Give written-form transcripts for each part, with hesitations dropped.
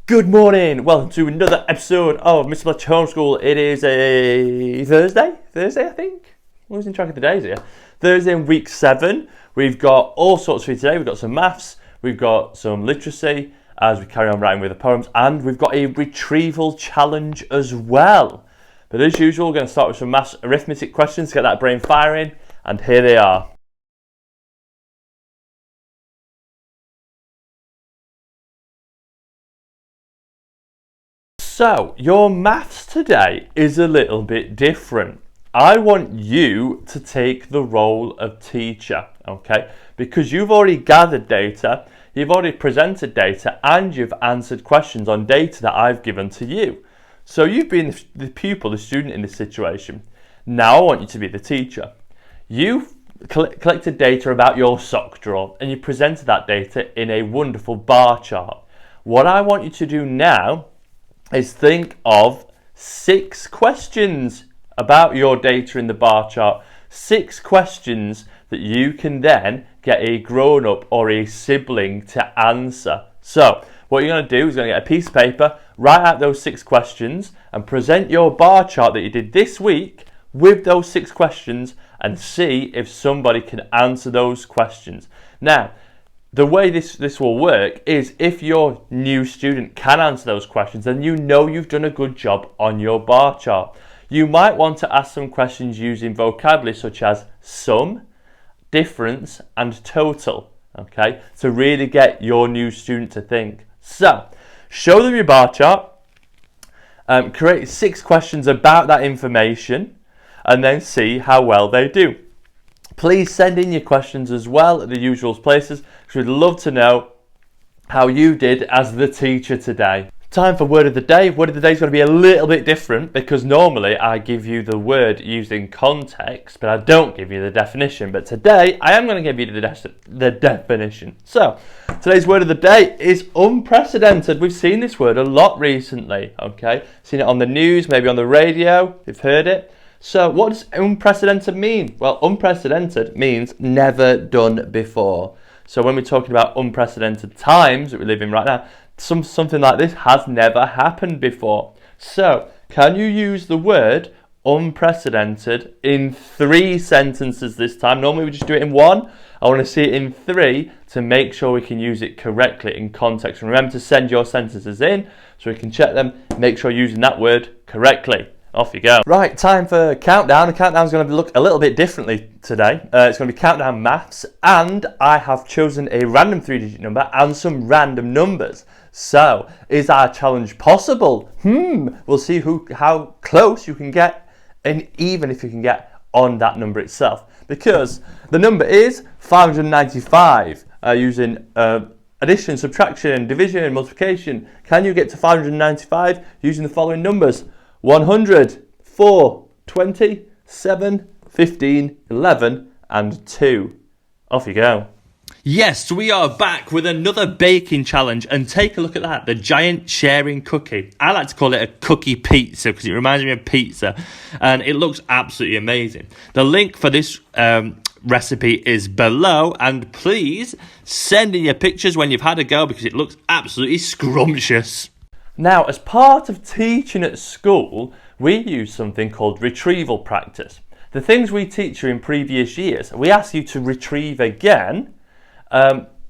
Good morning, welcome to another episode of Mr Bletcher Home School. It is a Thursday I think. I'm losing track of the days here. Thursday in week 7. We've got all sorts for you today. We've got some maths, we've got some literacy as we carry on writing with the poems, and we've got a retrieval challenge as well. But as usual, we're going to start with some maths arithmetic questions to get that brain firing, and here they are. So, your maths today is a little bit different. I want you to take the role of teacher, okay? Because you've already gathered data, you've already presented data, and you've answered questions on data that I've given to you. So you've been the pupil, the student in this situation. Now I want you to be the teacher. You've collected data about your sock drawer, and you presented that data in a wonderful bar chart. What I want you to do now is think of 6 questions about your data in the bar chart. 6 questions that you can then get a grown-up or a sibling to answer. So what you're going to do is you're going to get a piece of paper, write out those 6 questions and present your bar chart that you did this week with those 6 questions and see if somebody can answer those questions. Now, the way this will work is if your new student can answer those questions, then you know you've done a good job on your bar chart. You might want to ask some questions using vocabulary such as sum, difference and total, okay, to really get your new student to think. So, show them your bar chart, create 6 questions about that information and then see how well they do. Please send in your questions as well at the usual places, because we'd love to know how you did as the teacher today. Time for word of the day. Word of the day is going to be a little bit different because normally I give you the word used in context, but I don't give you the definition. But today I am going to give you the definition. So today's word of the day is unprecedented. We've seen this word a lot recently, okay? Seen it on the news, maybe on the radio, you've heard it. So what does unprecedented mean? Well, unprecedented means never done before. So when we're talking about unprecedented times that we live in right now, something like this has never happened before. So can you use the word unprecedented in 3 sentences this time? Normally we just do it in 1. I want to see it in 3 to make sure we can use it correctly in context. And remember to send your sentences in so we can check them, make sure you're using that word correctly. Off you go. Right, time for countdown. The countdown is going to look a little bit differently today. It's going to be countdown maths, and I have chosen a random 3-digit number and some random numbers. So, is our challenge possible? We'll see how close you can get, and even if you can get on that number itself. Because the number is 595. Using addition, subtraction, division, multiplication. Can you get to 595 using the following numbers? 100, 4, 20, 7, 15, 11 and 2. Off you go. Yes, we are back with another baking challenge, and take a look at that, the giant sharing cookie. I like to call it a cookie pizza because it reminds me of pizza, and it looks absolutely amazing. The link for this recipe is below, and please send in your pictures when you've had a go because it looks absolutely scrumptious. Now, as part of teaching at school, we use something called retrieval practice. The things we teach you in previous years, we ask you to retrieve again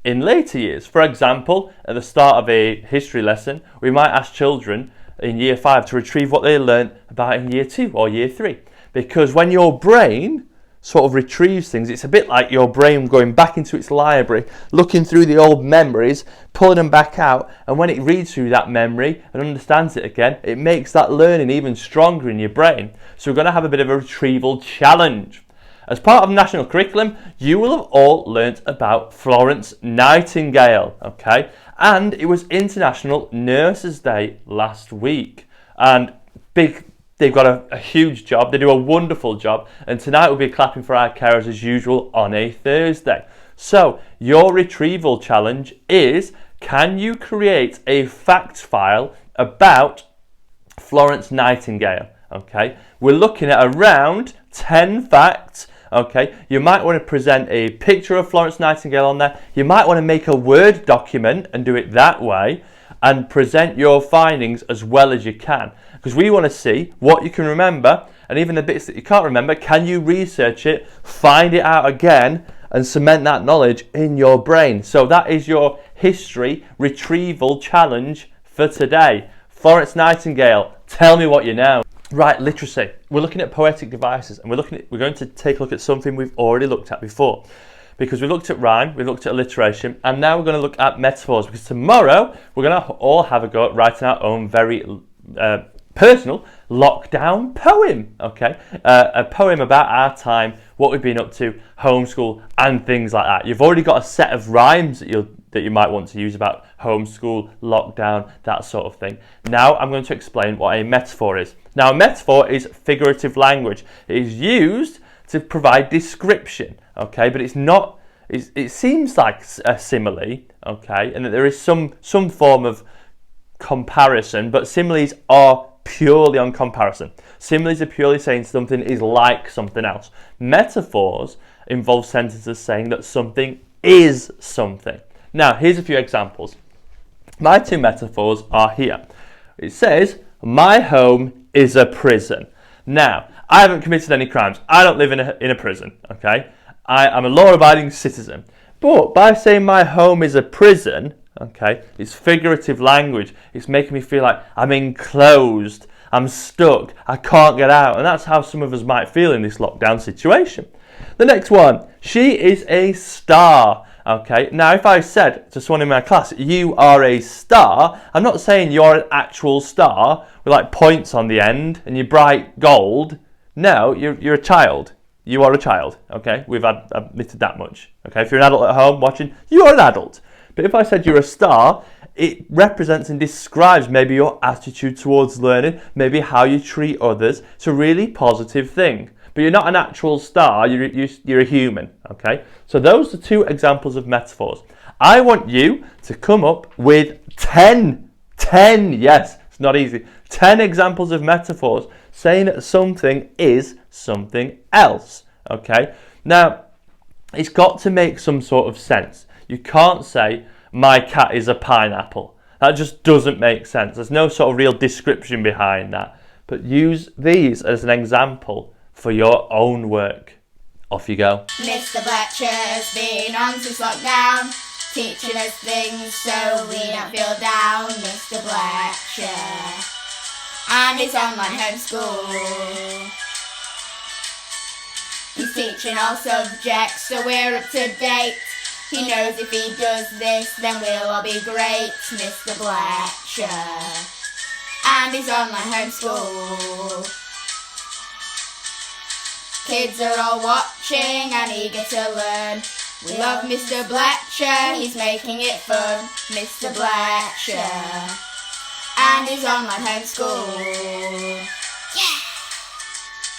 in later years. For example, at the start of a history lesson, we might ask children in year 5 to retrieve what they learned about in year 2 or year 3. Because when your brain sort of retrieves things, it's a bit like your brain going back into its library, looking through the old memories, pulling them back out, and when it reads through that memory and understands it again, it makes that learning even stronger in your brain. So we're going to have a bit of a retrieval challenge. As part of national curriculum, you will have all learnt about Florence Nightingale, okay? And it was International Nurses Day last week. And they've got a huge job. They do a wonderful job. And tonight we'll be clapping for our carers as usual on a Thursday. So your retrieval challenge is, can you create a fact file about Florence Nightingale? Okay, we're looking at around 10 facts. Okay, you might want to present a picture of Florence Nightingale on there. You might want to make a Word document and do it that way. and present your findings as well as you can, because we want to see what you can remember, and even the bits that you can't remember, can you research it, find it out again, and cement that knowledge in your brain. So that is your history retrieval challenge for today. Florence Nightingale, tell me what you know. Right, literacy. We're looking at poetic devices, and we're going to take a look at something we've already looked at before. Because we looked at rhyme, we looked at alliteration, and now we're going to look at metaphors, because tomorrow we're going to all have a go at writing our own very personal lockdown poem, okay? A poem about our time, what we've been up to, homeschool, and things like that. You've already got a set of rhymes that you might want to use about homeschool, lockdown, that sort of thing. Now I'm going to explain what a metaphor is. Now a metaphor is figurative language. It is used to provide description, okay, but it's not. It seems like a simile, okay, and that there is some form of comparison, but similes are purely on comparison. Similes are purely saying something is like something else. Metaphors involve sentences saying that something is something. Now, here's a few examples. My two metaphors are here. It says, my home is a prison. Now, I haven't committed any crimes. I don't live in a prison, okay? I'm a law-abiding citizen. But by saying my home is a prison, okay, it's figurative language. It's making me feel like I'm enclosed, I'm stuck, I can't get out. And that's how some of us might feel in this lockdown situation. The next one, she is a star. Okay, now if I said to someone in my class, you are a star, I'm not saying you're an actual star with like points on the end and you're bright gold. No, you're a child. You are a child, okay? We've admitted that much, okay? If you're an adult at home watching, you are an adult. But if I said you're a star, it represents and describes maybe your attitude towards learning, maybe how you treat others. It's a really positive thing. But you're not an actual star, you're a human, okay? So those are two examples of metaphors. I want you to come up with 10, yes, it's not easy, 10 examples of metaphors saying that something is something else, okay? Now, it's got to make some sort of sense. You can't say, my cat is a pineapple. That just doesn't make sense. There's no sort of real description behind that. But use these as an example for your own work. Off you go. Mr Bletcher's been on since lockdown, teaching us things so we don't feel down. Mr Bletcher and his online homeschool. He's teaching all subjects so we're up to date. He knows if he does this then we'll all be great. Mr Bletcher and his online homeschool. Kids are all watching and eager to learn. We love Mr Bletcher, he's making it fun. Mr Bletcher and his online homeschool. Yeah!